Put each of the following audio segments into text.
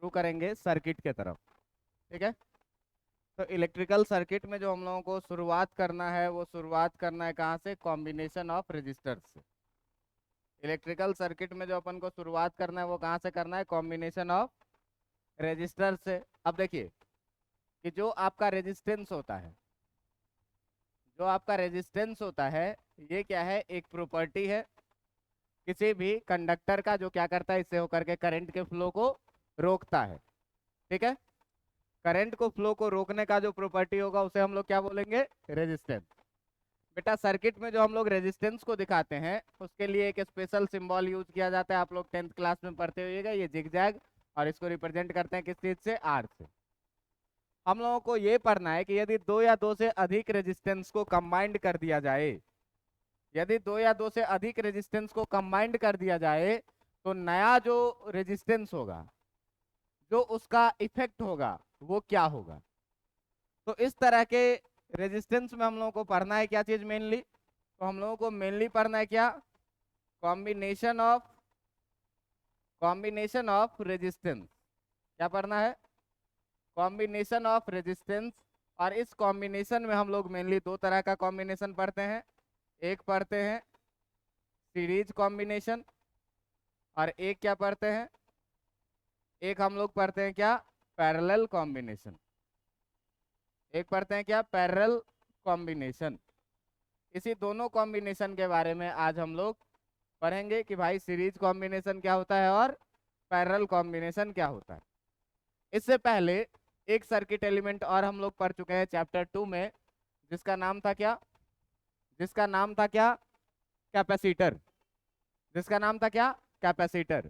शुरू करेंगे सर्किट के तरफ। ठीक है, तो इलेक्ट्रिकल सर्किट में जो हम लोगों को शुरुआत करना है वो शुरुआत करना है कहाँ से? कॉम्बिनेशन ऑफ रेजिस्टर्स से। इलेक्ट्रिकल सर्किट में जो अपन को शुरुआत करना है वो कहाँ से करना है? कॉम्बिनेशन ऑफ रेजिस्टर से। अब देखिए कि जो आपका रेजिस्टेंस होता है, जो आपका रेजिस्टेंस होता है ये क्या है? एक प्रॉपर्टी है किसी भी कंडक्टर का, जो क्या करता है? इससे होकर के करंट के फ्लो को रोकता है। ठीक है, करंट को फ्लो को रोकने का जो प्रॉपर्टी होगा उसे हम लोग क्या बोलेंगे? रेजिस्टेंस। बेटा सर्किट में जो हम लोग रेजिस्टेंस को दिखाते हैं उसके लिए एक स्पेशल सिंबल यूज किया जाता है, आप लोग 10th क्लास में पढ़ते होइएगा, ये जिगजैग, और इसको रिप्रेजेंट करते हैं किस चीज से? आर से। हम लोगों को ये पढ़ना है कि यदि दो या दो से अधिक रेजिस्टेंस को कंबाइंड कर दिया जाए, यदि दो या दो से अधिक रेजिस्टेंस को कंबाइंड कर दिया जाए तो नया जो रेजिस्टेंस होगा, जो उसका इफेक्ट होगा वो क्या होगा? तो इस तरह के रेजिस्टेंस में हम लोगों को पढ़ना है क्या चीज मेनली? तो हम लोगों को मेनली पढ़ना है क्या? Combination of resistance. क्या पढ़ना है? Combination of resistance. और इस कॉम्बिनेशन में हम लोग मेनली दो तरह का कॉम्बिनेशन पढ़ते हैं। एक पढ़ते हैं सीरीज कॉम्बिनेशन, और एक क्या पढ़ते हैं? एक हम लोग पढ़ते हैं क्या? Parallel combination. एक पढ़ते हैं क्या? Parallel combination. इसी दोनों कॉम्बिनेशन के बारे में आज हम लोग पढ़ेंगे कि भाई सीरीज कॉम्बिनेशन क्या होता है और पैरेलल कॉम्बिनेशन क्या होता है। इससे पहले एक सर्किट एलिमेंट और हम लोग पढ़ चुके हैं चैप्टर 2 में, जिसका नाम था क्या? जिसका नाम था क्या? कैपेसिटर। जिसका नाम था क्या? कैपेसिटर।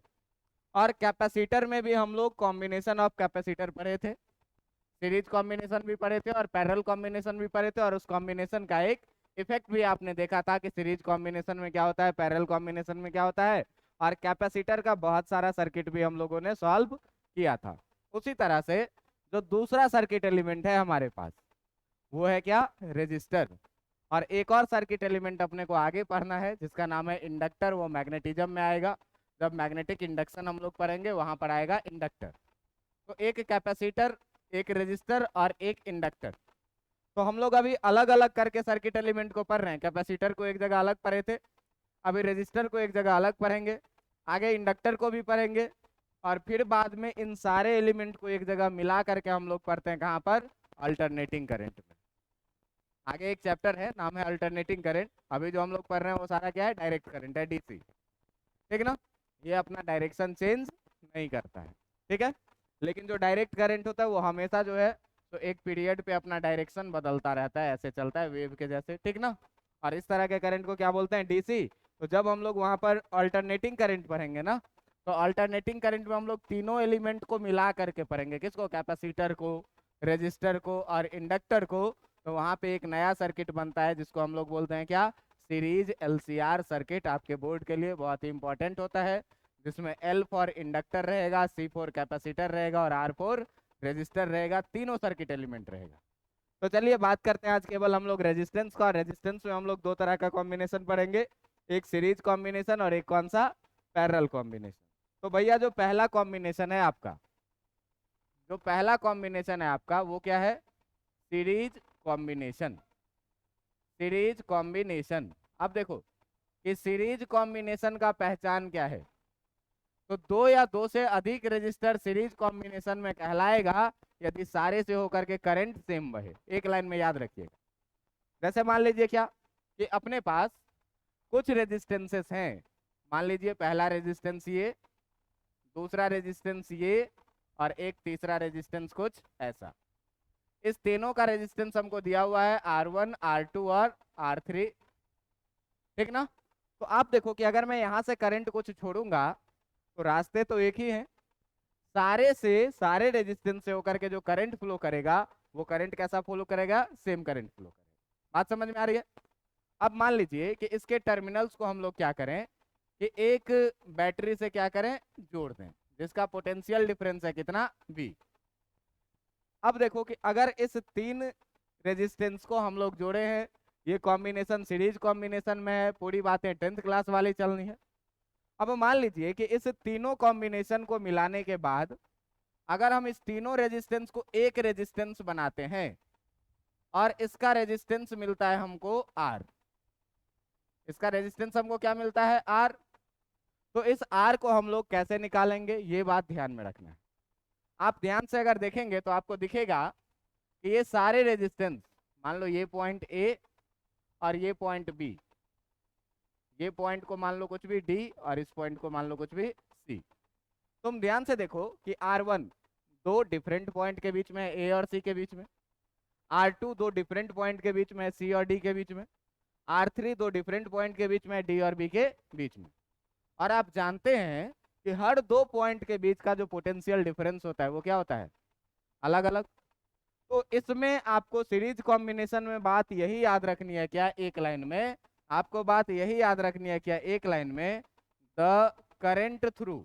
और कैपेसिटर में भी हम लोग कॉम्बिनेशन ऑफ कैपेसिटर पढ़े थे, सीरीज कॉम्बिनेशन भी पढ़े थे और पैरेलल कॉम्बिनेशन भी पढ़े थे, और उस कॉम्बिनेशन का एक इफेक्ट भी आपने देखा था कि सीरीज कॉम्बिनेशन में क्या होता है, पैरेलल कॉम्बिनेशन में क्या होता है, और कैपेसिटर का बहुत सारा सर्किट भी हम लोगों ने सॉल्व किया था। उसी तरह से जो दूसरा सर्किट एलिमेंट है हमारे पास वो है क्या? रेजिस्टर। और एक और सर्किट एलिमेंट अपने को आगे पढ़ना है जिसका नाम है इंडक्टर, वो मैग्नेटिज्म में आएगा। जब मैग्नेटिक इंडक्शन हम लोग पढ़ेंगे वहां पर आएगा इंडक्टर। तो एक कैपेसिटर, एक रेजिस्टर और एक इंडक्टर। तो हम लोग अभी अलग अलग करके सर्किट एलिमेंट को पढ़ रहे हैं। कैपेसिटर को एक जगह अलग पढ़े थे, अभी रेजिस्टर को एक जगह अलग पढ़ेंगे, आगे इंडक्टर को भी पढ़ेंगे, और फिर बाद में इन सारे एलिमेंट को एक जगह मिला करके हम लोग पढ़ते हैं कहाँ पर? अल्टरनेटिंग करंट में। आगे एक चैप्टर है नाम है अल्टरनेटिंग करंट, अभी जो हम लोग पढ़ रहे हैं वो सारा क्या है? डायरेक्ट करंट है, डीसी। ठीक ना, ये अपना डायरेक्शन चेंज नहीं करता है। ठीक है, लेकिन जो डायरेक्ट करंट होता है वो हमेशा जो है तो एक पीरियड पे अपना डायरेक्शन बदलता रहता है, ऐसे चलता है वेव के जैसे। ठीक ना, और इस तरह के करंट को क्या बोलते हैं? डीसी। तो जब हम लोग वहां पर अल्टरनेटिंग करंट पढ़ेंगे ना, तो अल्टरनेटिंग करंट में हम लोग तीनों एलिमेंट को मिला करके पढ़ेंगे। किसको? कैपेसिटर को, रेजिस्टर को और इंडक्टर को। तो वहां पे एक नया सर्किट बनता है जिसको हम लोग बोलते हैं क्या? Series LCR circuit. आपके बोर्ड के लिए बहुत ही इंपॉर्टेंट होता है, जिसमें एल फॉर इंडक्टर रहेगा, सी फॉर कैपेसिटर रहेगा और आर फॉर रेजिस्टर रहेगा। तीनों सर्किट एलिमेंट रहेगा। तो चलिए बात करते हैं आज केवल हम लोग रेजिस्टेंस का। रेजिस्टेंस में हम लोग दो तरह का कॉम्बिनेशन पढ़ेंगे, एक सीरीज कॉम्बिनेशन और एक कौन सा? Parallel combination. तो भैया जो पहला कॉम्बिनेशन है आपका, जो पहला कॉम्बिनेशन है आपका वो क्या है? Series combination. Series combination. अब देखो कि सीरीज कॉम्बिनेशन का पहचान क्या है? तो दो या दो से अधिक रेजिस्टर सीरीज कॉम्बिनेशन में कहलाएगा यदि सारे से होकर के करंट सेम बहे। एक लाइन में याद रखिएगा। जैसे मान लीजिए क्या कि अपने पास कुछ रेजिस्टेंसेस हैं, मान लीजिए पहला रेजिस्टेंस ये, दूसरा रेजिस्टेंस ये, और एक तीसरा रेजिस्टेंस कुछ ऐसा। इस तीनों का रेजिस्टेंस हमको दिया हुआ है R1, R2 और R3। ठीक ना, तो आप देखो कि अगर मैं यहां से करंट कुछ छोड़ूंगा तो रास्ते तो एक ही हैं, सारे से सारे रेजिस्टेंस से होकर के जो करंट फ्लो करेगा वो करंट कैसा फ्लो करेगा? सेम करंट फ्लो करेगा। बात समझ में आ रही है? अब मान लीजिए कि इसके टर्मिनल्स को हम लोग क्या करें कि एक बैटरी से क्या करें? जोड़ दें, जिसका पोटेंशियल डिफरेंस है कितना? V। अब देखो कि अगर इस तीन रेजिस्टेंस को हम लोग जोड़े हैं, ये कॉम्बिनेशन सीरीज कॉम्बिनेशन में है, पूरी बातें 10th क्लास वाली चलनी है। अब मान लीजिए कि इस तीनों कॉम्बिनेशन को मिलाने के बाद अगर हम इस तीनों रेजिस्टेंस को एक रेजिस्टेंस बनाते हैं और इसका रेजिस्टेंस मिलता है हमको R, इसका रेजिस्टेंस हमको क्या मिलता है R, तो इस R को हम लोग कैसे निकालेंगे ये बात ध्यान में रखना है। आप ध्यान से अगर देखेंगे तो आपको दिखेगा कि ये सारे रेजिस्टेंस, मान लो ये पॉइंट A और ये पॉइंट B, ये पॉइंट को मान लो कुछ भी D और इस पॉइंट को मान लो कुछ भी C। तुम ध्यान से देखो कि R1 दो डिफरेंट पॉइंट के बीच में है, A और C के बीच में, R2 दो डिफरेंट पॉइंट के बीच में है, C और D के बीच में, R3 दो डिफरेंट पॉइंट के बीच में है, D और B के बीच में। और आप जानते हैं कि हर दो पॉइंट के बीच का जो पोटेंशियल डिफरेंस होता है वो क्या होता है, अलग अलग। तो इसमें आपको सीरीज कॉम्बिनेशन में बात यही याद रखनी है क्या, एक लाइन में आपको बात यही याद रखनी है क्या, एक लाइन में the current through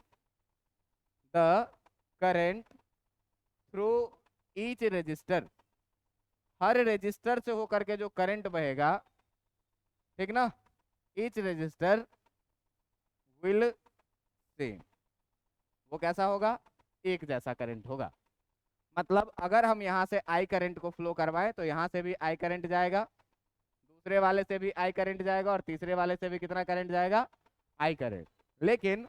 each resistor, हर रजिस्टर से होकर के जो करंट बहेगा, ठीक ना, ईच रजिस्टर विल सेम, वो कैसा होगा, एक जैसा करंट होगा। मतलब अगर हम यहाँ से आई करंट को फ्लो करवाएं तो यहाँ से भी आई करंट जाएगा, दूसरे वाले से भी आई करंट जाएगा और तीसरे वाले से भी कितना करंट जाएगा, आई करंट। लेकिन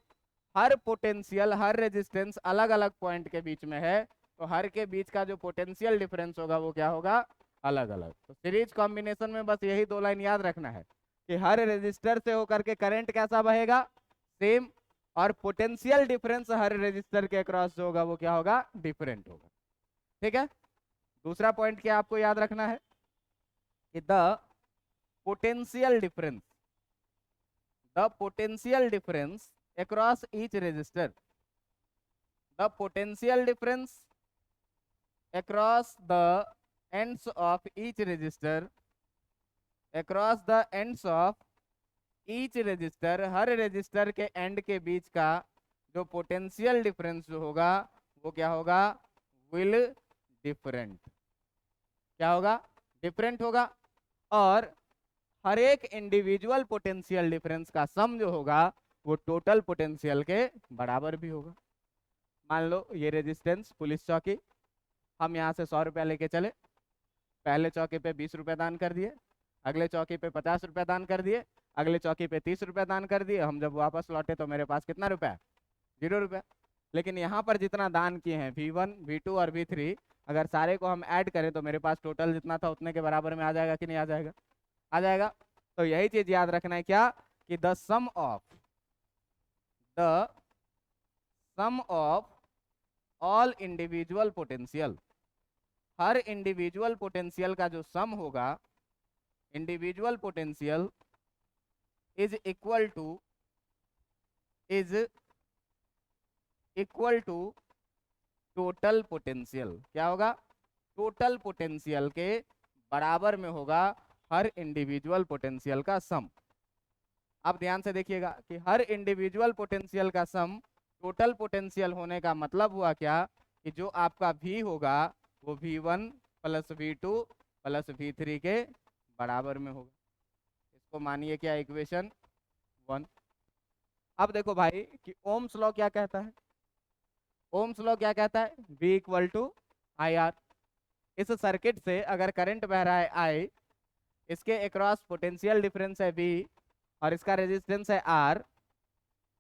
हर पोटेंशियल, हर रेजिस्टेंस अलग अलग पॉइंट के बीच में है, तो हर के बीच का जो पोटेंशियल डिफरेंस होगा वो क्या होगा, अलग अलग। तो सीरीज कॉम्बिनेशन में बस यही दो लाइन याद रखना है कि हर रेजिस्टर से होकर के करंट कैसा बहेगा, सेम, और पोटेंशियल डिफरेंस हर रेजिस्टर के अक्रॉस जो होगा वो क्या होगा, डिफरेंट होगा। ठीक है। दूसरा पॉइंट क्या आपको याद रखना है कि the potential difference across each resistor, the potential difference across the ends of each resistor, across the ends of each resistor, हर रेजिस्टर के एंड के बीच का जो पोटेंशियल डिफरेंस जो होगा वो क्या होगा, विल डिफरेंट, क्या होगा, डिफरेंट होगा। और हर एक इंडिविजुअल पोटेंशियल डिफरेंस का सम जो होगा वो टोटल पोटेंशियल के बराबर भी होगा। मान लो ये रेजिस्टेंस पुलिस चौकी, हम यहाँ से 100 रुपया लेके चले, पहले चौकी पे 20 रुपया दान कर दिए, अगले चौकी पे 50 रुपया दान कर दिए, अगले चौकी पे 30 रुपया दान कर दिए। हम जब वापस लौटे तो मेरे पास कितना रुपया, 0 रुपया। लेकिन यहाँ पर जितना दान किए हैं V1, V2 और V3, अगर सारे को हम ऐड करें तो मेरे पास टोटल जितना था उतने के बराबर में आ जाएगा कि नहीं आ जाएगा, आ जाएगा। तो यही चीज याद रखना है क्या, कि the sum of all individual potential, हर इंडिविजुअल पोटेंशियल का जो सम होगा, individual potential is equal to total potential, क्या होगा, टोटल पोटेंशियल के बराबर में होगा हर इंडिविजुअल पोटेंशियल का सम। अब ध्यान से देखिएगा कि हर इंडिविजुअल पोटेंशियल का सम टोटल पोटेंशियल होने का मतलब हुआ क्या, कि जो आपका V होगा वो V1 plus V2 plus V3 के बराबर में होगा। इसको मानिए क्या, इक्वेशन 1। अब देखो भाई कि ओम्स लॉ क्या कहता है, ओम्स लॉ क्या कहता है, V इक्वल टू IR। इस सर्किट से अगर करंट बह रहा है I, इसके अक्रॉस पोटेंशियल डिफरेंस है V और इसका रेजिस्टेंस है R,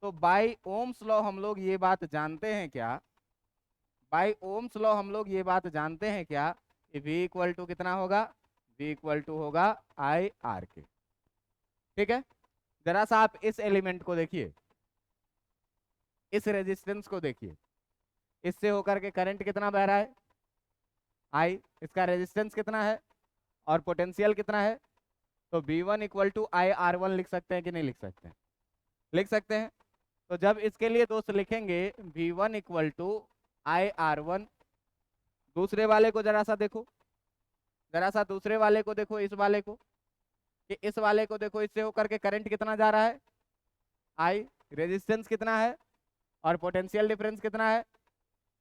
तो बाय ओम्स लॉ हम लोग ये बात जानते हैं क्या, बाय ओम्स लॉ हम लोग ये बात जानते हैं क्या कि V इक्वल टू कितना होगा, V इक्वल टू होगा IR के। ठीक है। जरा सा आप इस एलिमेंट को देखिए, इस रेजिस्टेंस को देखिए, इससे होकर के करंट कितना बह रहा है I, इसका रेजिस्टेंस कितना है और पोटेंशियल कितना है, तो V1 इक्वल टू IR1 लिख सकते हैं कि नहीं लिख सकते हैं, लिख सकते हैं। तो जब इसके लिए दोस्त लिखेंगे V1 इक्वल टू IR1, दूसरे वाले को जरा सा देखो, जरा सा दूसरे वाले को देखो, इस वाले को, कि इस वाले को देखो, इससे होकर के करंट कितना जा रहा है I, रेजिस्टेंस कितना है और पोटेंशियल डिफरेंस कितना है।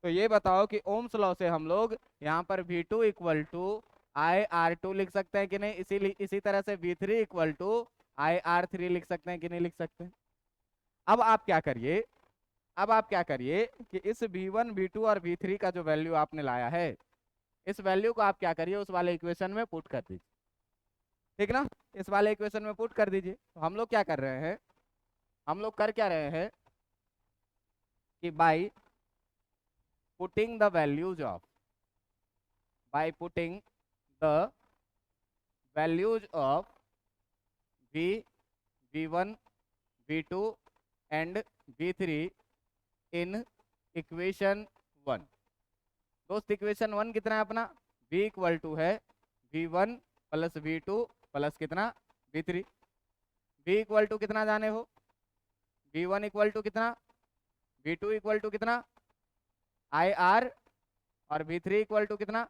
तो ये बताओ कि ओम्स लॉ से हम लोग यहाँ पर V2 इक्वल टू IR2 लिख सकते हैं कि नहीं, इसी तरह से V3 इक्वल टू IR3 लिख सकते हैं कि नहीं लिख सकते हैं। अब आप क्या करिए अब आप क्या करिए कि इस V1 V2 और V3 का जो वैल्यू आपने लाया है, इस वैल्यू को आप क्या करिए उस वाले इक्वेशन में पुट कर दीजिए, ठीक ना। इस वाले इक्वेशन में पुट कर दीजिए। तो हम लोग क्या कर रहे हैं, हम लोग कर क्या रहे हैं कि putting the values of by putting the values of V V1 V2 and V3 in equation 1। दोस्त इक्वेशन 1 कितना है अपना, V इक्वल टू है V1 प्लस V2 प्लस कितना V3। V इक्वल टू कितना जाने हो, V1 इक्वल टू कितना, V2 इक्वल टू कितना IR, और V3 इक्वल टू कितना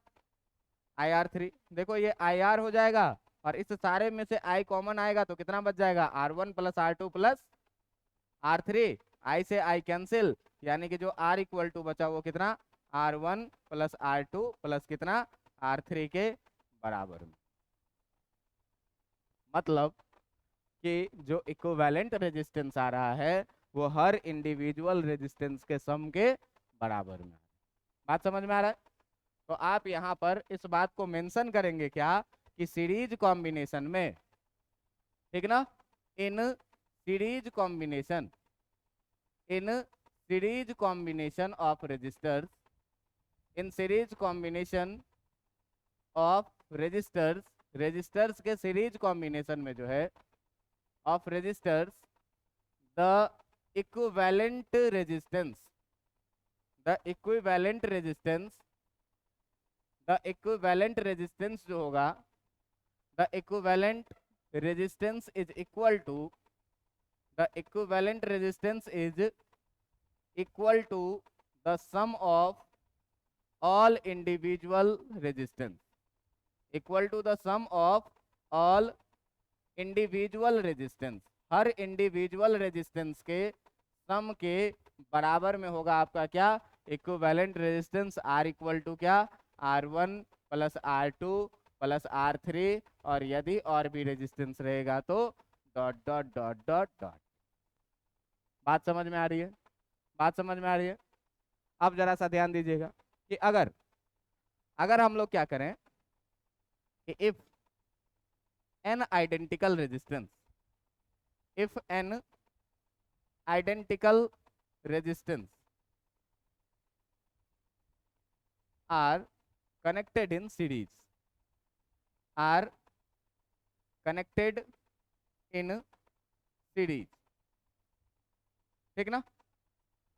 IR3। देखो ये IR हो जाएगा और इस सारे में से I कॉमन आएगा तो कितना बच जाएगा, R1 plus R2 plus R3। I से I कैंसिल, यानी कि जो R इक्वल टू बचा वो कितना R1 प्लस R2 प्लस कितना R3 के बराबर में। मतलब कि जो इक्विवेलेंट रेजिस्टेंस आ रहा है वो हर इंडिविजुअल रेजिस्टेंस के सम के बराबर में। बात समझ में आ रहा है। तो आप यहाँ पर इस बात को मेंशन करेंगे क्या कि सीरीज कॉम्बिनेशन में, ठीक ना, in series combination of resistors, in series combination of resistors के सीरीज कॉम्बिनेशन में जो है of resistors, the equivalent resistance जो होगा, the equivalent resistance is equal to the sum of all individual resistance, equal to the sum of all individual resistance. हर individual resistance के sum के बराबर में होगा आपका क्या, equivalent resistance R equal to क्या R1 plus R2 plus R3, और यदि और भी रेजिस्टेंस रहेगा तो dot dot dot dot dot. बात समझ में आ रही है, बात समझ में आ रही है। अब जरा सा ध्यान दीजिएगा कि अगर हम लोग क्या करें कि if an identical resistance, if an identical resistance are connected in series, are connected in series, ठीक ना।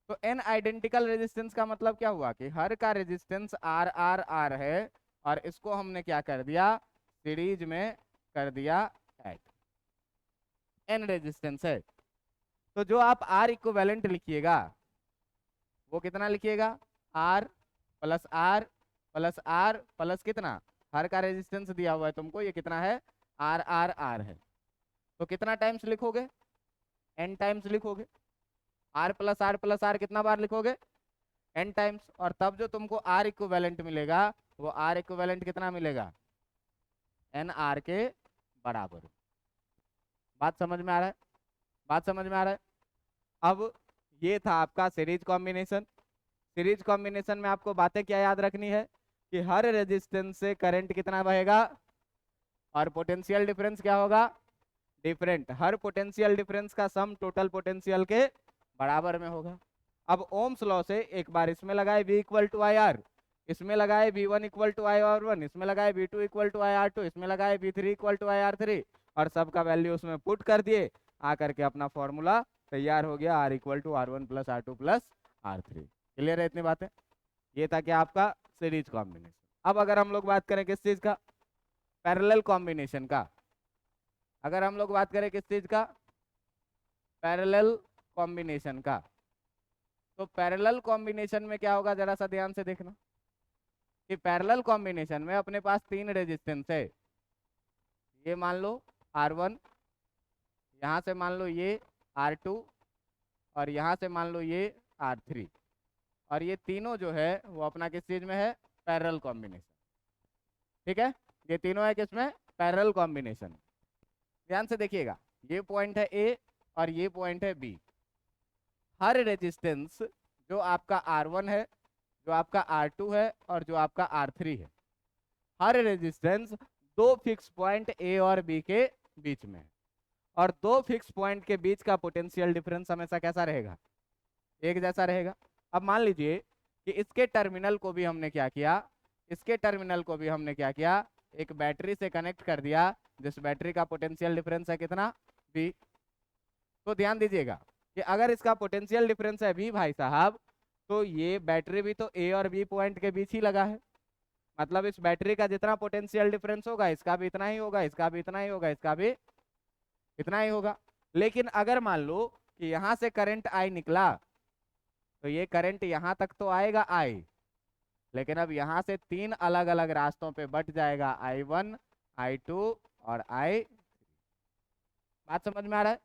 तो एन आइडेंटिकल रेजिस्टेंस का मतलब क्या हुआ कि हर का रेजिस्टेंस आर आर आर है और इसको हमने क्या कर दिया, सीरीज में कर दिया ऐड। एन रेजिस्टेंस है तो जो आप आर इक्विवेलेंट लिखिएगा वो कितना लिखिएगा, R plus R plus R plus कितना, हर का रेजिस्टेंस दिया हुआ है तुमको, ये कितना है आर आर आर है। तो कितना टाइम्स लिखोगे, एन टाइम्स लिखोगे। आर प्लस आर कितना बार लिखोगे, एन टाइम्स। और तब जो तुमको आर इक्विवेलेंट मिलेगा वो आर इक्विवेलेंट कितना मिलेगा, एन आर के बराबर। बात समझ में आ रहा है, बात समझ में आ रहा है। अब ये था आपका सीरीज कॉम्बिनेशन। सीरीज कॉम्बिनेशन में आपको बातें क्या याद रखनी है कि हर रेजिस्टेंस से करंट कितना बहेगा और पोटेंशियल डिफरेंस क्या होगा, डिफरेंट। हर पोटेंशियल डिफरेंस का सम टोटल पोटेंशियल के बराबर में होगा। अब ओम्स लॉ से एक बार इसमें लगाए V equal to I R, इसमें लगाए V1 equal to I R one, इसमें लगाए V2 equal to I R two, इसमें लगाए V3 equal to I R three, और सबका वैल्यू उसमें पुट कर दिए, आकर के अपना फॉर्मूला तैयार हो गया, R equal to R1 plus R2 plus R3। Clear है इतनी बातें। ये था क्या आपका सीरीज कॉम्बिनेशन। अब अगर हम लोग बात करें किस चीज का, पैरेलल कॉम्बिनेशन का, अगर हम लोग बात करें किस चीज का, पैरेलल कॉम्बिनेशन का, तो पैरेलल कॉम्बिनेशन में क्या होगा जरा सा ध्यान से देखना कि पैरेलल कॉम्बिनेशन में अपने पास तीन रेजिस्टेंस है। ये मान लो R1, यहाँ से मान लो ये R2, और यहाँ से मान लो ये R3, और ये तीनों जो है वो अपना किस चीज में है, पैरेलल कॉम्बिनेशन। ठीक है, ये तीनों है किसमें, पैरेलल कॉम्बिनेशन। ध्यान से देखिएगा, ये पॉइंट है ए और ये पॉइंट है बी। हर रेजिस्टेंस जो आपका R1 है, जो आपका R2 है और जो आपका R3 है, हर रेजिस्टेंस दो फिक्स पॉइंट ए और बी के बीच में है। और दो फिक्स पॉइंट के बीच का पोटेंशियल डिफरेंस हमेशा कैसा रहेगा? एक जैसा रहेगा। अब मान लीजिए कि इसके टर्मिनल को भी हमने क्या किया, इसके टर्मिनल को भी हमने क्या किया, एक बैटरी से कनेक्ट कर दिया, जिस बैटरी का पोटेंशियल डिफरेंस है कितना? बी। तो ध्यान दीजिएगा कि अगर इसका पोटेंशियल डिफरेंस है बी भाई साहब, तो ये बैटरी भी तो ए और बी पॉइंट के बीच ही लगा है। मतलब इस बैटरी का जितना पोटेंशियल डिफरेंस होगा इसका भी इतना ही होगा, इसका भी इतना ही होगा, इसका भी इतना ही होगा। लेकिन अगर मान लो कि यहां से करंट आई निकला, तो ये करंट यहां तक तो आएगा आई, लेकिन अब यहां से तीन अलग अलग रास्तों पे बट जाएगा, I1, I2 और I। बात समझ में आ रहा है?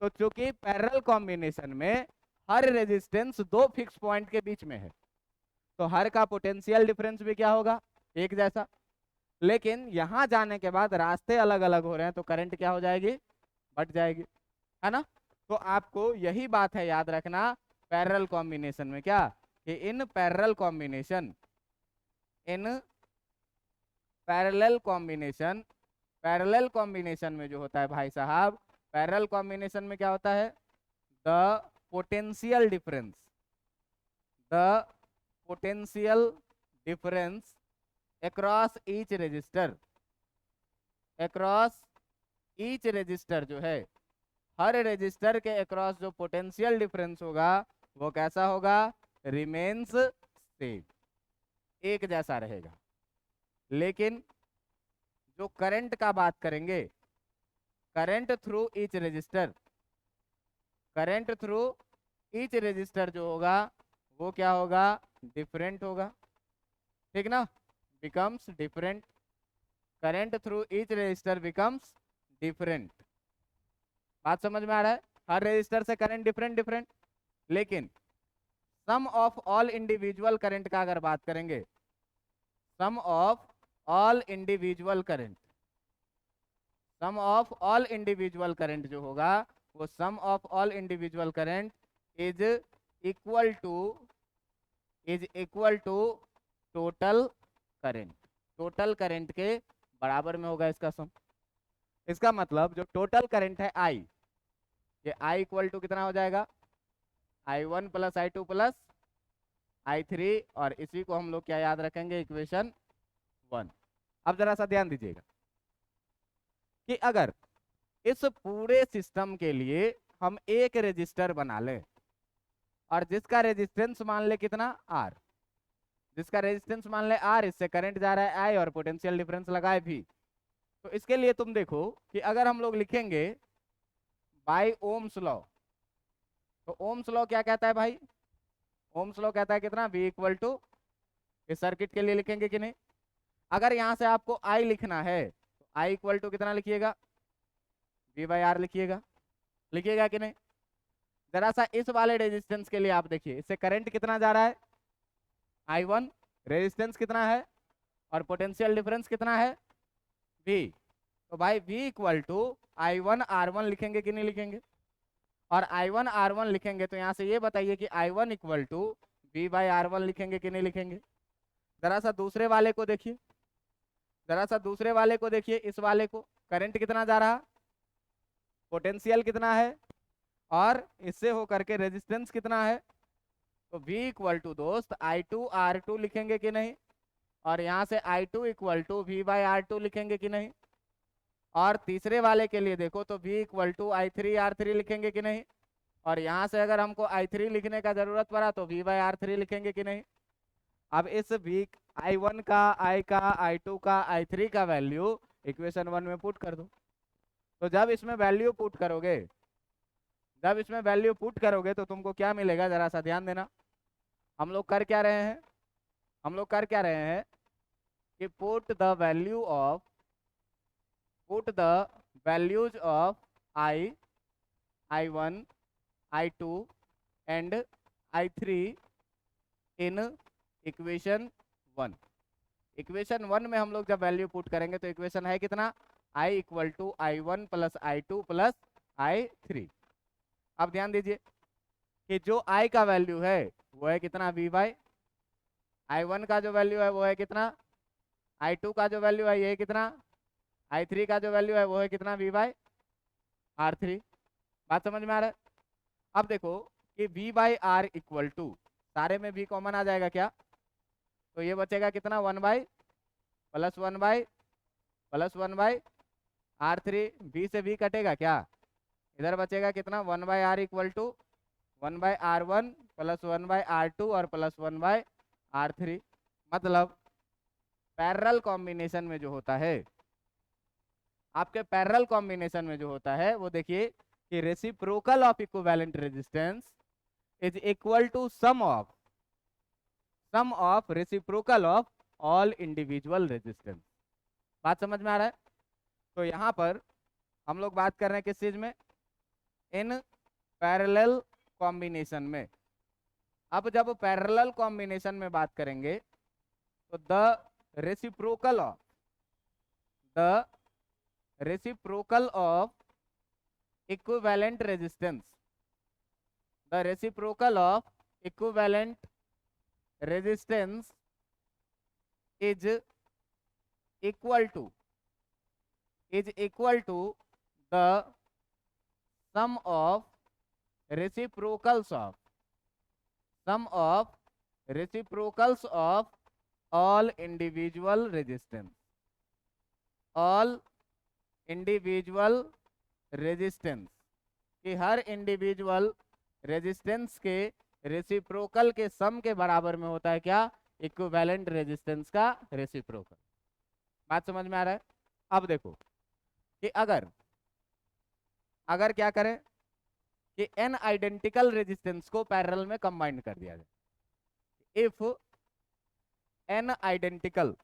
तो चूंकि पैरेलल कॉम्बिनेशन में हर रेजिस्टेंस दो फिक्स पॉइंट के बीच में है, तो हर का पोटेंशियल डिफरेंस भी क्या होगा? एक जैसा। लेकिन यहां जाने के बाद रास्ते अलग अलग हो रहे हैं, तो करंट क्या हो जाएगी? बट जाएगी, है ना? तो आपको यही बात है याद रखना पैरेलल कॉम्बिनेशन में, क्या कि in parallel combination, in parallel combination में जो होता है भाई साहब, पैरेलल कॉम्बिनेशन में क्या होता है? The potential difference, the potential difference across each register, across each resistor जो है, हर रजिस्टर के अक्रॉस जो पोटेंशियल डिफरेंस होगा वो कैसा होगा? रिमेन्स सेम, एक जैसा रहेगा। लेकिन जो करंट का बात करेंगे, current through each resistor, current through each resistor जो होगा वो क्या होगा? डिफरेंट होगा, ठीक ना? Becomes different, current through each resistor becomes different. बात समझ में आ रहा है? हर रजिस्टर से करंट डिफरेंट डिफरेंट। लेकिन sum of all individual current का अगर बात करेंगे, sum of all individual current, sum of all individual current जो होगा वो sum of all individual current is equal to, is equal to total current, total current के बराबर में होगा इसका सम। इसका मतलब जो टोटल करंट है आई, ये आई इक्वल टू कितना हो जाएगा? I1 plus I2 plus I3, और इसी को हम लोग क्या याद रखेंगे? इक्वेशन 1। अब जरा सा ध्यान दीजिएगा कि अगर इस पूरे सिस्टम के लिए हम एक रेजिस्टर बना लें और जिसका रेजिस्टेंस मान ले कितना? R, जिसका रेजिस्टेंस मान ले R, इससे करंट जा रहा है I और पोटेंशियल डिफरेंस लगाए भी, तो इसके लिए तुम देखो कि अगर हम लोग लिखेंगे बाय ओम्स लॉ, तो ओम्स लॉ क्या कहता है भाई? ओम्स लॉ कहता है कितना? V इक्वल टू, इस सर्किट के लिए लिखेंगे कि नहीं? अगर यहां से आपको I लिखना है तो I इक्वल टू कितना लिखिएगा? V बाई R लिखिएगा, लिखिएगा कि नहीं? जरा सा इस वाले रेजिस्टेंस के लिए आप देखिए, इससे करंट कितना जा रहा है? I1, रेजिस्टेंस कितना है और पोटेंशियल डिफरेंस कितना है? V। तो भाई V equal to I1 R1 लिखेंगे कि नहीं लिखेंगे? और I1 R1 लिखेंगे तो यहां से ये बताइए कि I1 equal to V by R1 लिखेंगे कि नहीं लिखेंगे? जरा सा दूसरे वाले को देखिए, जरा सा दूसरे वाले को देखिए, इस वाले को करंट कितना जा रहा, पोटेंशियल कितना है, और इससे होकर के रेजिस्टेंस कितना है? तो V इक्वल टू दोस्त I2 R2 लिखेंगे कि नहीं? और यहाँ से I2 equal to V by R2 लिखेंगे कि नहीं? और तीसरे वाले के लिए देखो तो V equal to I3 R3 लिखेंगे कि नहीं? और यहाँ से अगर हमको I3 लिखने का जरूरत पड़ा तो V बाई R3 लिखेंगे कि नहीं? अब इस V I1 का, I का, I2 का, I3 का वैल्यू इक्वेशन 1 में पुट कर दो। तो जब इसमें वैल्यू पुट करोगे, जब इसमें वैल्यू पुट करोगे तो तुमको क्या मिलेगा? जरा सा ध्यान देना। हम लोग कर क्या रहे हैं? हम लोग कर क्या रहे हैं कि put the value of, put the values of I, I1, I2 and I3 in equation 1। Equation 1 में हम लोग जब वैल्यू पुट करेंगे तो इक्वेशन है कितना? I equal to I1 plus I2 plus I3। अब ध्यान दीजिए कि जो I का वैल्यू है वो है कितना V बाई I1 का जो वैल्यू है वो है कितना I2 का जो वैल्यू है ये कितना I3 का जो वैल्यू है वो है कितना V बाई R3। बात समझ में आ रहा है? अब देखो कि V by R equal to सारे में V कॉमन आ जाएगा क्या, तो ये बचेगा कितना 1 by plus 1 by plus 1 by R3। V से V कटेगा क्या, इधर बचेगा कितना 1 by R equal to 1 by R1 plus 1 by R2 और प्लस 1 बाई R3। मतलब पैरेलल कॉम्बिनेशन में जो होता है, आपके पैरेलल कॉम्बिनेशन में जो होता है वो देखिए कि reciprocal of equivalent resistance is equal to sum of reciprocal of all individual resistance. बात समझ में आ रहा है? तो यहाँ पर हम लोग बात कर रहे हैं किस चीज में, इन पैरेलल कॉम्बिनेशन में। अब जब पैरेलल कॉम्बिनेशन में बात करेंगे तो the reciprocal of equivalent resistance, the reciprocal of equivalent resistance is equal to the sum of reciprocals of all individual resistance, कि हर इंडिविजुअल रेजिस्टेंस के रेसिप्रोकल के सम के बराबर में होता है क्या, इक्विवेलेंट रेजिस्टेंस का रेसिप्रोकल। बात समझ में आ रहा है? अब देखो कि अगर क्या करें कि n आइडेंटिकल रेजिस्टेंस को पैरेलल में कंबाइन कर दिया जाए, if n identical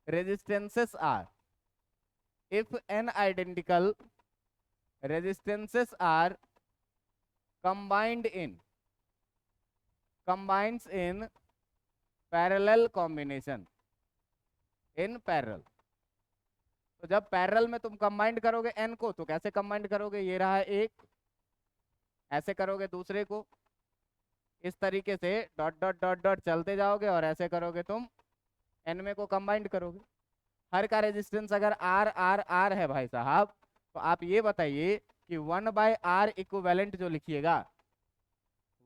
resistances are combines in parallel combination, in parallel. तो जब पैरेलल में तुम कंबाइंड करोगे n को तो कैसे कंबाइंड करोगे, ये रहा एक, ऐसे करोगे दूसरे को, इस तरीके से डॉट डॉट डॉट डॉट चलते जाओगे और ऐसे करोगे तुम n में को कंबाइंड करोगे। हर का रेजिस्टेंस अगर R R R है भाई साहब, तो आप ये बताइए कि 1 बाय R इक्विवेलेंट जो लिखिएगा,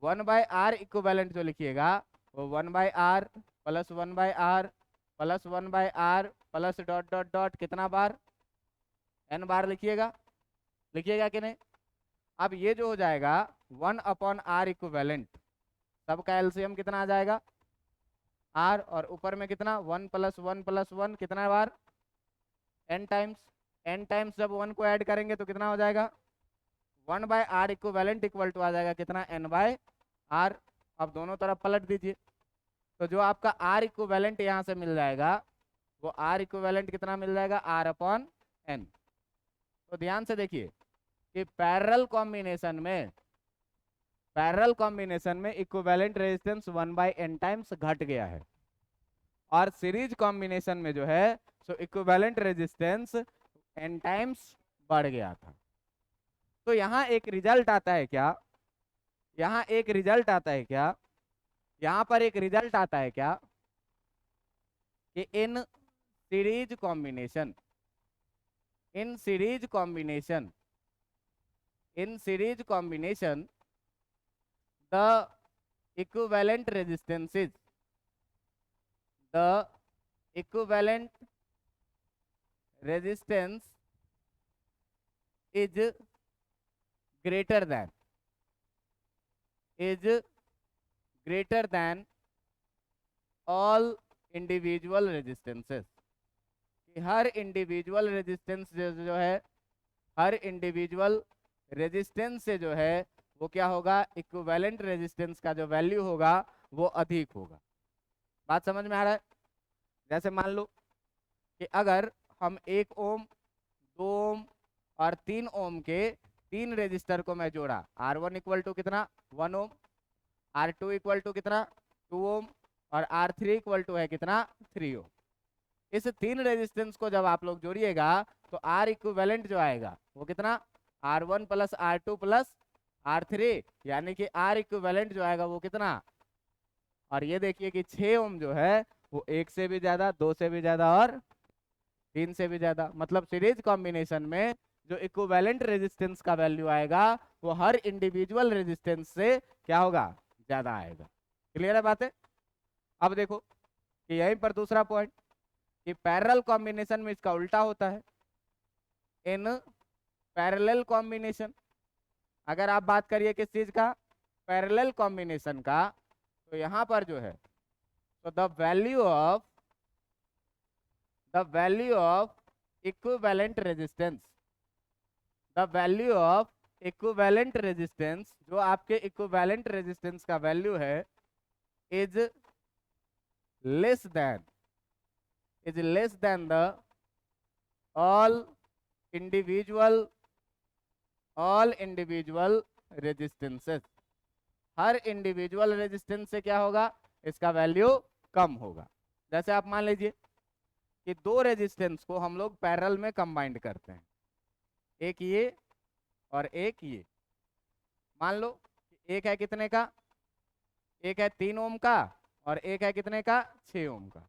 1 बाय R इक्विवेलेंट जो लिखिएगा वो 1 by R plus 1 by R plus 1 by R plus dot dot dot कितना बार, n बार लिखिएगा कि नहीं। अब ये जो हो जाएगा 1 अपॉन R इक्विवेलेंट, सबका एलसीएम कितना आ जाएगा R, और ऊपर में कितना 1 प्लस 1 प्लस 1 कितना बार n टाइम्स जब 1 को ऐड करेंगे तो कितना हो जाएगा 1 by R equivalent equal to आ जाएगा कितना n बाय R। अब दोनों तरफ पलट दीजिए, तो जो आपका R इक्विवेलेंट यहाँ से मिल जाएगा वो R इक्विवेलेंट कितना मिल जाएगा R अपॉन n। तो ध्यान से देखिए कि पैरेलल कॉम्बिनेशन में equivalent resistance 1 by n times घट गया है, और सीरीज कॉम्बिनेशन में जो है सो इक्विवेलेंट रेजिस्टेंस n टाइम्स बढ़ गया था। तो यहाँ एक रिजल्ट आता है क्या, यहाँ पर एक रिजल्ट आता है क्या कि इन series combination the equivalent resistance is greater than all individual resistances, कि हर इंडिविजुअल रेजिस्टेंस जो है, हर इंडिविजुअल रेजिस्टेंस से जो है वो क्या होगा, इक्विवेलेंट रेजिस्टेंस का जो वैल्यू होगा वो अधिक होगा। बात समझ में आ रहा है? जैसे मान लो कि अगर हम 1 ओम 2 ओम और 3 ओम के 3 रेजिस्टर को मैं जोड़ा, R1 इक्वल टू कितना 1 ओम, R2 इक्वल टू कितना 2 ओम और R3 इक्वल टू है कितना 3 ओम। इस 3 रेजिस्टेंस को जब आप लोग जोड़िएगा तो आर इक्विवेलेंट जो आएगा वो कितना, R1 plus R2 plus R3, यानी कि आर इक्विवेलेंट जो आएगा वो कितना। और ये देखिए कि 6 ओम जो है वो 1 से भी ज्यादा, 2 से भी ज्यादा और 3 से भी ज्यादा, मतलब सीरीज कॉम्बिनेशन में जो इक्विवेलेंट रेजिस्टेंस का वैल्यू आएगा वो हर इंडिविजुअल रेजिस्टेंस से क्या होगा, ज्यादा आएगा। क्लियर है बातें। अब देखो कि यहीं पर दूसरा पॉइंट कि पैरेलल कॉम्बिनेशन में इसका उल्टा होता है। इन पैरेलल कॉम्बिनेशन अगर आप बात करिए किस चीज का, पैरेलल कॉम्बिनेशन का, तो यहां पर जो है तो the value of equivalent resistance, the value of equivalent resistance, जो आपके इक्विवेलेंट रेजिस्टेंस का वैल्यू है is less than the all individual resistances. Her individual resistance से क्या होगा, इसका वैल्यू कम होगा। जैसे आप मान लीजिए कि 2 रेजिस्टेंस को हम लोग पैरेलल में कंबाइंड करते हैं, एक ये और एक ये। मान लो कि एक है कितने का, एक है 3 ओम का और एक है कितने का, 6 ओम का।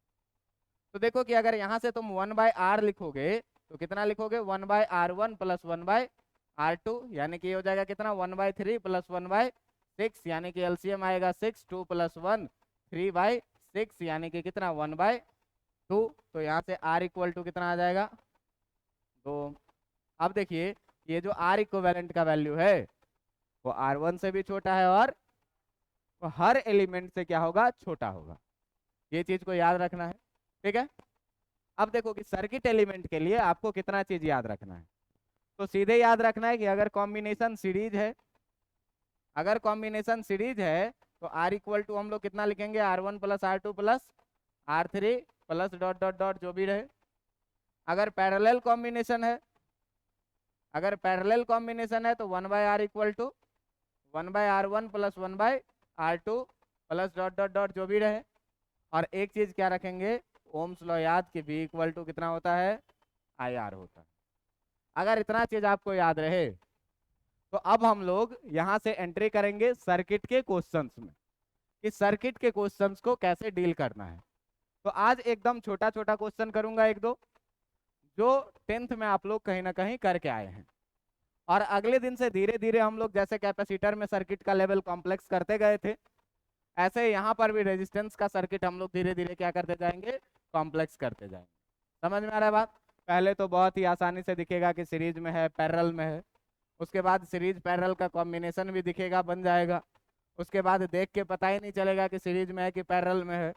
तो देखो कि अगर यहां से तुम 1/R लिखोगे तो कितना लिखोगे, 1/R1 प्लस 1/R2, यानी कि ये हो जाएगा कितना, 1/3 प्लस 1/6, यानी कि एलसीएम आएगा 6, 2 प्लस 1 3/6, यानी कि कितना 1/2। तो यहाँ से R इक्वल टू कितना आ जाएगा, 2। अब देखिए ये जो R इक्विवेलेंट का वैल्यू है वो R1 से भी छोटा है और वो हर एलिमेंट से क्या होगा, छोटा होगा। ये चीज को याद रखना है, ठीक है। अब देखो कि सर्किट एलिमेंट के लिए आपको कितना चीज याद रखना है, तो सीधे याद रखना है कि अगर कॉम्बिनेशन सीरीज है, तो R इक्वल टू हम लोग कितना लिखेंगे, R1 plus R2 plus R3 plus dot dot dot जो भी रहे। अगर पैरेलल कॉम्बिनेशन है, तो 1/R equal to 1/R1 plus 1/R2 plus dot dot dot जो भी रहे। और एक चीज क्या रखेंगे, ओम्स लॉ याद कि V इक्वल टू कितना होता है, IR होता है। अगर इतना चीज आपको याद रहे तो अब हम लोग यहां से एंट्री करेंगे सर्किट के क्वेश्चंस में, कि सर्किट के क्वेश्चंस को कैसे डील करना है। तो आज एकदम छोटा छोटा क्वेश्चन करूंगा, एक दो जो 10th में आप लोग कहीं ना कहीं करके आए हैं। और अगले दिन से धीरे धीरे हम लोग जैसे कैपेसिटर में सर्किट का लेवल कॉम्प्लेक्स करते गए थे, ऐसे यहाँ पर भी रेजिस्टेंस का सर्किट हम लोग धीरे धीरे क्या करते जाएंगे, कॉम्प्लेक्स करते जाएंगे। समझ में आ रहा है बात। पहले तो बहुत ही आसानी से दिखेगा कि सीरीज में है, पैरेलल में है, उसके बाद सीरीज पैरेलल का कॉम्बिनेशन भी दिखेगा, बन जाएगा। उसके बाद देख के पता ही नहीं चलेगा कि सीरीज में है कि पैरेलल में है।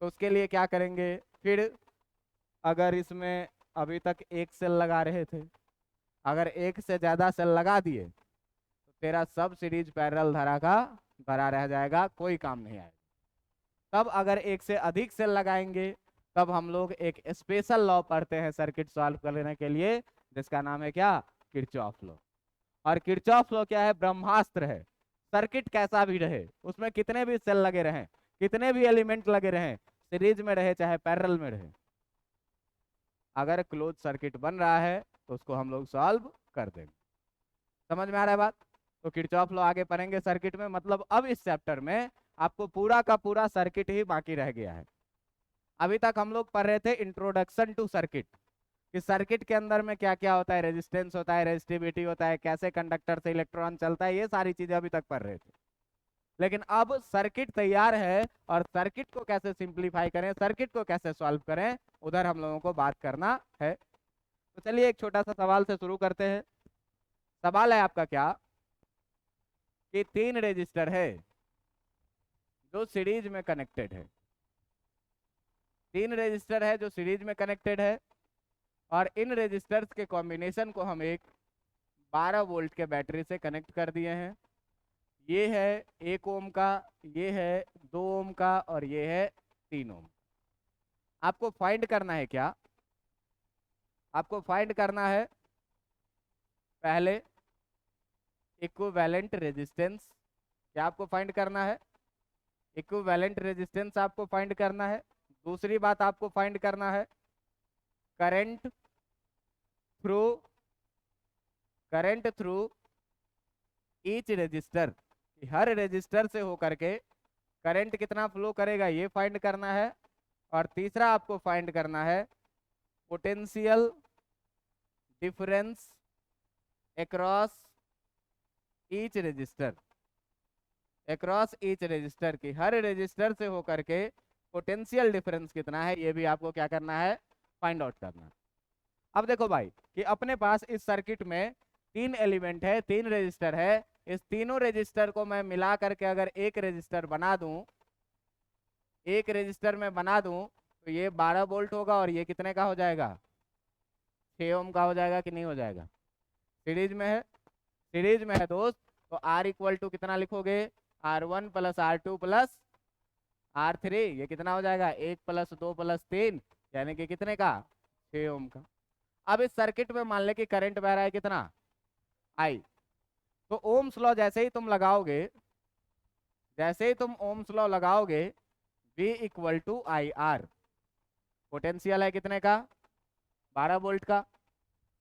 तो उसके लिए क्या करेंगे, फिर अगर इसमें अभी तक एक सेल लगा रहे थे, अगर एक से ज्यादा सेल लगा दिए तो तेरा सब सीरीज पैरेलल धारा का भरा रह जाएगा, कोई काम नहीं आएगा। तब अगर एक से अधिक सेल लगाएंगे तब हम लोग एक स्पेशल लॉ पढ़ते हैं सर्किट सॉल्व करने के लिए, जिसका नाम है क्या, किरचॉफ लॉ। और किरचॉफ लॉ क्या है, ब्रह्मास्त्र है। सर्किट कैसा भी रहे, उसमें कितने भी सेल लगे रहें, कितने भी एलिमेंट लगे रहें, सीरीज में रहे चाहे पैरेलल में रहे, अगर क्लोज सर्किट बन रहा है तो उसको हम लोग सॉल्व कर देंगे। समझ में आ रहा है बात। तो किरचॉफ लॉ आगे पढ़ेंगे सर्किट में, मतलब अब इस चैप्टर में आपको पूरा का पूरा सर्किट ही बाकी रह गया है। अभी तक हम लोग पढ़ रहे थे इंट्रोडक्शन टू सर्किट, कि सर्किट के अंदर में क्या क्या होता है, रेजिस्टेंस होता है, रेजिस्टिविटी होता है, कैसे कंडक्टर से इलेक्ट्रॉन चलता है, ये सारी चीजें अभी तक पढ़ रहे थे। लेकिन अब सर्किट तैयार है और सर्किट को कैसे सिंप्लीफाई करें, सर्किट को कैसे सॉल्व करें, उधर हम लोगों को बात करना है। तो चलिए एक छोटा सा सवाल से शुरू करते हैं। सवाल है आपका क्या, कि 3 रेजिस्टर है जो सीरीज में कनेक्टेड है, 3 रेजिस्टर है जो सीरीज में कनेक्टेड है, और इन रेजिस्टर्स के कॉम्बिनेशन को हम एक 12 वोल्ट के बैटरी से कनेक्ट कर दिए हैं। ये है 1 ओम का, ये है 2 ओम का और ये है 3 ओम। आपको फाइंड करना है क्या, आपको फाइंड करना है पहले इक्विवेलेंट रेजिस्टेंस। क्या आपको फाइंड करना है, इक्विवेलेंट रेजिस्टेंस आपको फाइंड करना है। दूसरी बात आपको फाइंड करना है करंट थ्रू ईच रजिस्टर, हर रजिस्टर से होकर के करंट कितना फ्लो करेगा ये फाइंड करना है। और तीसरा आपको फाइंड करना है potential difference across each register, across each register की हर रजिस्टर से होकर के पोटेंशियल डिफरेंस कितना है ये भी आपको क्या करना है, फाइंड आउट करना है। अब देखो भाई कि अपने पास इस सर्किट में 3 एलिमेंट है, 3 रजिस्टर है, इस तीनों रजिस्टर को मैं मिला करके अगर एक रजिस्टर बना दूं, एक रजिस्टर में बना दूं तो ये 12 वोल्ट होगा और ये कितने का हो जाएगा, 6 ओम का हो जाएगा कि नहीं हो जाएगा। सीरीज में है, सीरीज में है दोस्त, तो आर इक्वल टू कितना लिखोगे, R1 plus R2 plus R3, ये कितना हो जाएगा 1 प्लस 2 प्लस 3 यानी कि कितने का, 6 ओम का। अब इस सर्किट में मान ले कि करंट बह रहा है कितना, I, तो ओम्स लॉ जैसे ही तुम लगाओगे, जैसे ही तुम ओम्स लॉ लगाओगे V equal to IR, potential है कितने का, 12 वोल्ट का,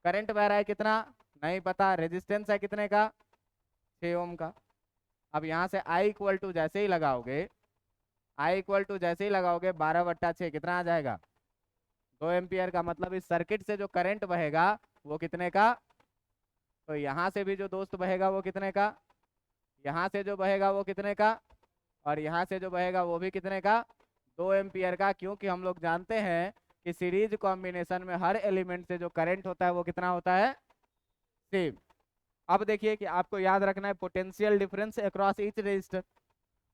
करंट बह रहा है कितना नहीं पता, रेजिस्टेंस है कितने का, 6 ओम का। अब यहाँ से I इक्वल टू जैसे ही लगाओगे, I इक्वल टू जैसे ही लगाओगे 12/6 कितना आ जाएगा, 2 एम्पियर का। मतलब इस सर्किट से जो करंट बहेगा वो कितने का, तो यहाँ से भी जो दोस्त बहेगा वो कितने का, यहाँ से जो बहेगा वो कितने का, और यहाँ से जो बहेगा वो भी कितने का, 2 एम्पियर का। क्योंकि हम लोग जानते हैं कि सीरीज कॉम्बिनेशन में हर एलिमेंट से जो करंट होता है वो कितना होता है, सेम। अब देखिए कि आपको याद रखना है potential difference across each register,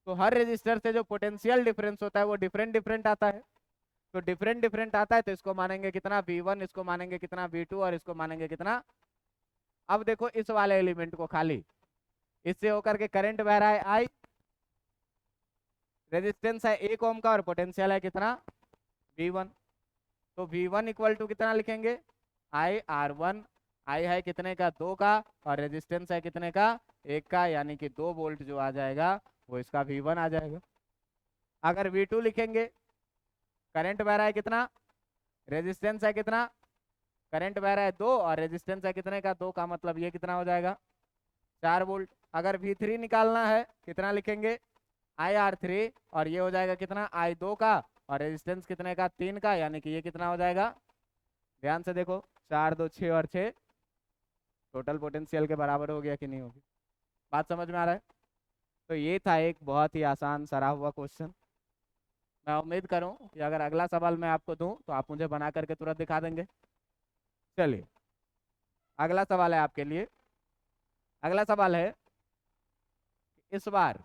तो हर रजिस्टर से जो पोटेंशियल डिफरेंस होता है वो डिफरेंट डिफरेंट आता है। तो डिफरेंट डिफरेंट आता है तो इसको मानेंगे कितना V1, इसको मानेंगे कितना V2 और इसको मानेंगे कितना। अब देखो इस वाले एलिमेंट को खाली, इससे होकर के करंट बह रहा है I, रेजिस्टेंस है 1 ओम का और पोटेंशियल है कितना V1। तो V1 इक्वल टू कितना लिखेंगे, IR1, I है कितने का 2 का और रेजिस्टेंस है कितने का 1 का, यानी कि 2 वोल्ट जो आ जाएगा वो इसका V1 आ जाएगा। अगर V2 लिखेंगे, करंट बह रहा है कितना, रेजिस्टेंस है कितना, करंट बह रहा है 2 और रेजिस्टेंस है कितने का 2 का, मतलब ये कितना हो जाएगा 4 वोल्ट। अगर V3 निकालना है कितना लिखेंगे, IR3 और ये हो जाएगा कितना I2 का और रेजिस्टेंस कितने का 3 का, यानी कि ये कितना हो जाएगा, ध्यान से देखो 4 2 6 और 6 टोटल पोटेंशियल के बराबर हो गया कि नहीं होगी, बात समझ में आ रहा है। तो ये था एक बहुत ही आसान सरा हुआ क्वेश्चन। मैं उम्मीद करूं कि अगर अगला सवाल मैं आपको दूं तो आप मुझे बना करके तुरंत दिखा देंगे। चलिए अगला सवाल है आपके लिए, अगला सवाल है इस बार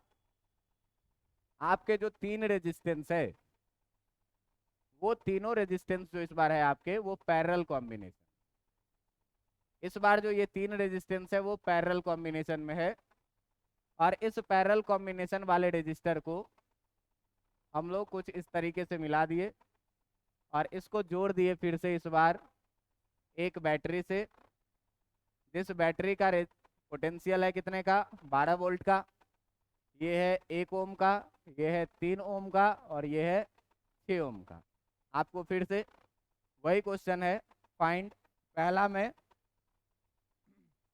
आपके जो 3 रेजिस्टेंस है वो तीनों रेजिस्टेंस जो इस बार है आपके वो पैरेलल कॉम्बिनेशन, इस बार जो ये 3 रेजिस्टेंस है वो पैरेलल कॉम्बिनेशन में है। और इस पैरेलल कॉम्बिनेशन वाले रजिस्टर को हम लोग कुछ इस तरीके से मिला दिए और इसको जोड़ दिए फिर से इस बार एक बैटरी से, जिस बैटरी का पोटेंशियल है कितने का 12 वोल्ट का, ये है 1 ओम का, ये है 3 ओम का और ये है 6 ओम का। आपको फिर से वही क्वेश्चन है, फाइंड, पहला में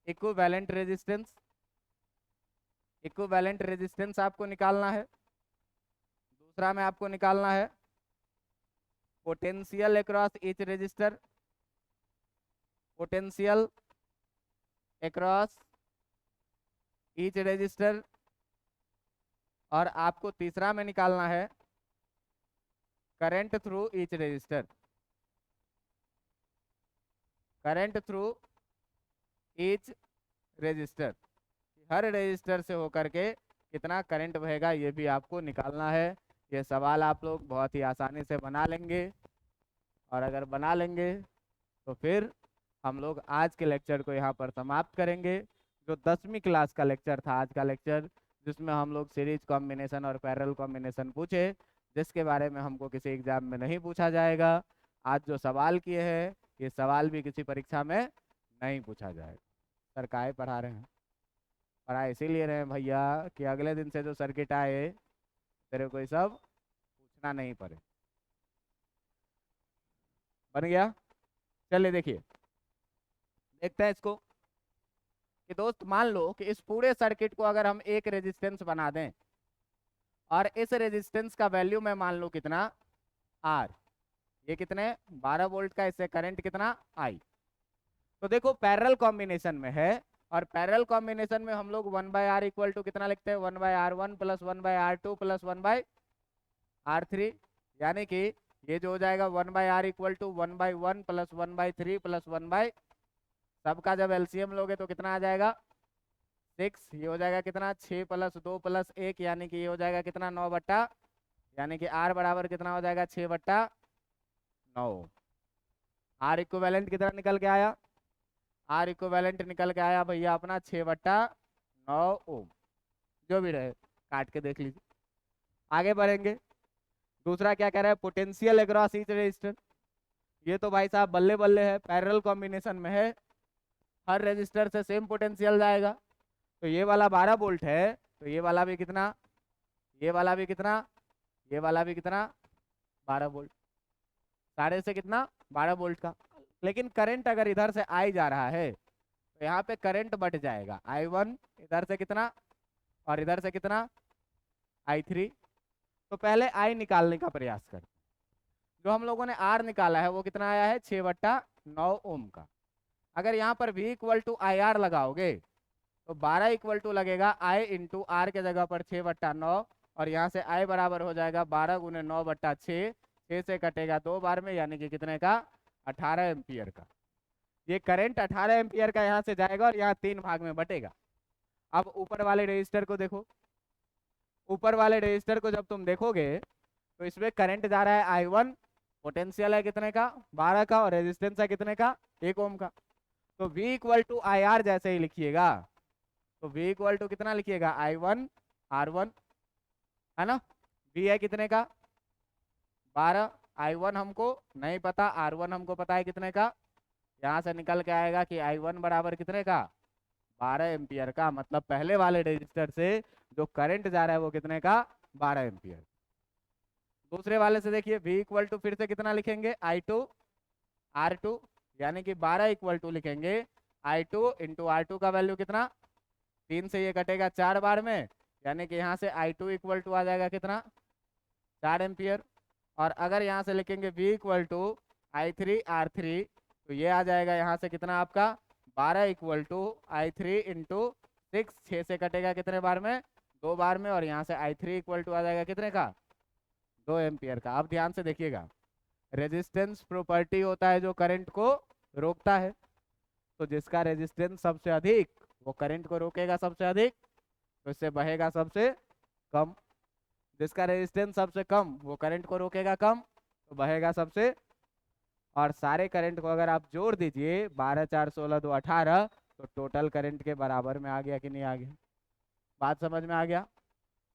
इक्विवेलेंट रेजिस्टेंस, इक्विवेलेंट रेजिस्टेंस आपको निकालना है। दूसरा में आपको निकालना है potential across each resistor, potential across each resistor. और आपको तीसरा में निकालना है current through each resistor, current through each resistor, हर रजिस्टर से होकर के कितना करंट बहेगा ये भी आपको निकालना है। ये सवाल आप लोग बहुत ही आसानी से बना लेंगे और अगर बना लेंगे तो फिर हम लोग आज के लेक्चर को यहाँ पर समाप्त करेंगे। जो 10वीं क्लास का लेक्चर था आज का लेक्चर, जिसमें हम लोग सीरीज कॉम्बिनेशन और पैरेलल कॉम्बिनेशन पूछे, जिसके बारे में हमको किसी एग्जाम में नहीं पूछा जाएगा। आज जो सवाल किए हैं ये सवाल भी किसी परीक्षा में नहीं पूछा जाएगा। सर काहे पढ़ा रहे हैं, पढ़ा इसीलिए रहे हैं भैया कि अगले दिन से जो सर्किट आए तेरे को ये सब पूछना नहीं पड़े। बन गया। चलिए देखिए, देखते हैं इसको कि दोस्त मान लो कि इस पूरे सर्किट को अगर हम एक रेजिस्टेंस बना दें और इस रेजिस्टेंस का वैल्यू मैं मान लूं कितना, आर, ये कितने 12 वोल्ट का, इससे करंट कितना आई। तो देखो पैरेलल कॉम्बिनेशन में है, और पैरेलल कॉम्बिनेशन में हम लोग 1/r इक्वल टू कितना लिखते हैं, 1/r1 plus 1/r2 plus 1/r3, यानी कि ये जो हो जाएगा 1/r equal to 1/1 plus 1/3 plus 1/, सबका जब एलसीएम लोगे तो कितना आ जाएगा 6, ये हो जाएगा कितना 6 प्लस 2 प्लस 1, यानी कि ये हो जाएगा कितना 9 बट्टा, यानी कि आर बराबर कितना हो जाएगा 6/9। आर इक्विवेलेंट कितना निकल के आया, आर इक्विवेलेंट निकल के आया भैया अपना 6/9 ओम, जो भी रहे काट के देख लीजिए। आगे बढ़ेंगे, दूसरा क्या कह रहा है, पोटेंशियल अक्रॉस ईच रेजिस्टर। ये तो भाई साहब बल्ले बल्ले है, पैरेलल कॉम्बिनेशन में है, हर रेजिस्टर से सेम पोटेंशियल जाएगा। तो ये वाला 12 वोल्ट है, तो ये वाला भी कितना, ये वाला भी कितना, ये वाला भी कितना 12 वोल्ट, सारे से कितना 12 वोल्ट का। लेकिन करंट अगर इधर से आई जा रहा है तो यहाँ पे करंट बढ़ जाएगा, I1 इधर से कितना और इधर से कितना I3। तो पहले I निकालने का प्रयास कर, जो हम लोगों ने R निकाला है वो कितना आया है 6/9 ओम का। अगर यहाँ पर V इक्वल टू IR लगाओगे तो 12 इक्वल टू लगेगा I इंटू आर के जगह पर 6/9, और यहाँ से I बराबर हो जाएगा 12 गुने 9/6, 6 से कटेगा 2 बार में, यानी कि कितने का 18 एम्पियर का। ये करंट 18 एम्पियर का यहाँ से जाएगा और यहाँ 3 भाग में बटेगा। अब ऊपर वाले रजिस्टर को देखो, ऊपर वाले रजिस्टर को जब तुम देखोगे तो इसमें करंट जा रहा है I1, पोटेंशियल है कितने का 12 का, और रेजिस्टेंस है कितने का 1 ओम का। तो V इक्वल टू IR जैसे ही लिखिएगा तो V इक्वल टू कितना लिखिएगा I1 R1, है ना। V है कितने का 12, I1 हमको नहीं पता, R1 हमको पता है कितने का, यहाँ से निकल के आएगा कि I1 बराबर कितने का 12 एम्पियर का। मतलब पहले वाले रजिस्टर से जो करंट जा रहा है वो कितने का 12 एम्पियर। दूसरे वाले से देखिए V इक्वल टू फिर से कितना लिखेंगे I2 R2, यानी कि 12 इक्वल टू लिखेंगे I2 इंटू R2 का वैल्यू कितना, 3 से ये कटेगा 4 बार में, यानी कि यहाँ से I2 इक्वल टू आ जाएगा कितना 4 एम्पियर। और अगर यहाँ से लिखेंगे V equal to I3 R3 तो ये आ जाएगा यहाँ से कितना आपका 12 इक्वल टू I3 इंटू 6, 6 से कटेगा कितने बार में 2 बार में, और यहाँ से I3 इक्वल टू आ जाएगा कितने का 2 एम्पियर का। अब ध्यान से देखिएगा, रेजिस्टेंस प्रॉपर्टी होता है जो करंट को रोकता है, तो जिसका रेजिस्टेंस सबसे अधिक वो करंट को रोकेगा सबसे अधिक, तो इससे बहेगा सबसे कम। जिसका रेजिस्टेंस सबसे कम वो करंट को रोकेगा कम, तो बहेगा सबसे। और सारे करंट को अगर आप जोड़ दीजिए 12 4 16 2 18, तो टोटल करंट के बराबर में आ गया कि नहीं आ गया, बात समझ में आ गया।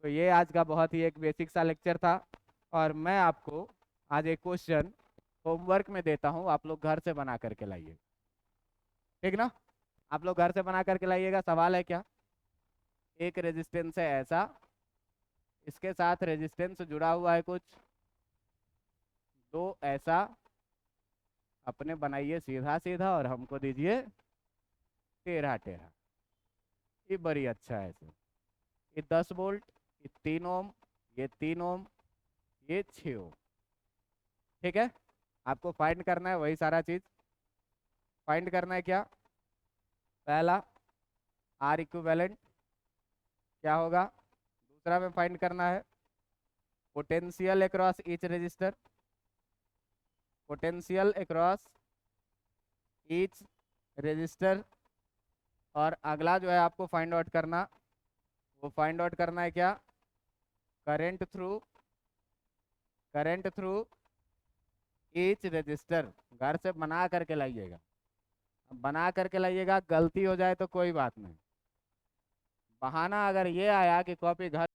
तो ये आज का बहुत ही एक बेसिक सा लेक्चर था, और मैं आपको आज एक क्वेश्चन होमवर्क में देता हूँ, आप लोग घर से बना करके लाइए, ठीक ना। आप लोग घर से बना करके लाइएगा। सवाल है क्या, एक रेजिस्टेंस है ऐसा, इसके साथ रेजिस्टेंस जुड़ा हुआ है कुछ, दो ऐसा, अपने बनाइए सीधा सीधा और हमको दीजिए टेढ़ा टेढ़ा। ये बड़ी अच्छा है सर, ये 10 वोल्ट, ये 3 ओम, ये 3 ओम, ये 6 ओम, ठीक है। आपको फाइंड करना है वही सारा चीज फाइंड करना है। क्या पहला आर इक्विवेलेंट क्या होगा, दूसरा में फाइंड करना है potential across each resistor, potential across each resistor, और अगला जो है आपको फाइंड आउट करना, वो फाइंड आउट करना है क्या करंट थ्रू ईच रजिस्टर। घर से बना करके लाइएगा, बना करके लाइएगा, गलती हो जाए तो कोई बात नहीं। बहाना अगर ये आया कि कॉपी घर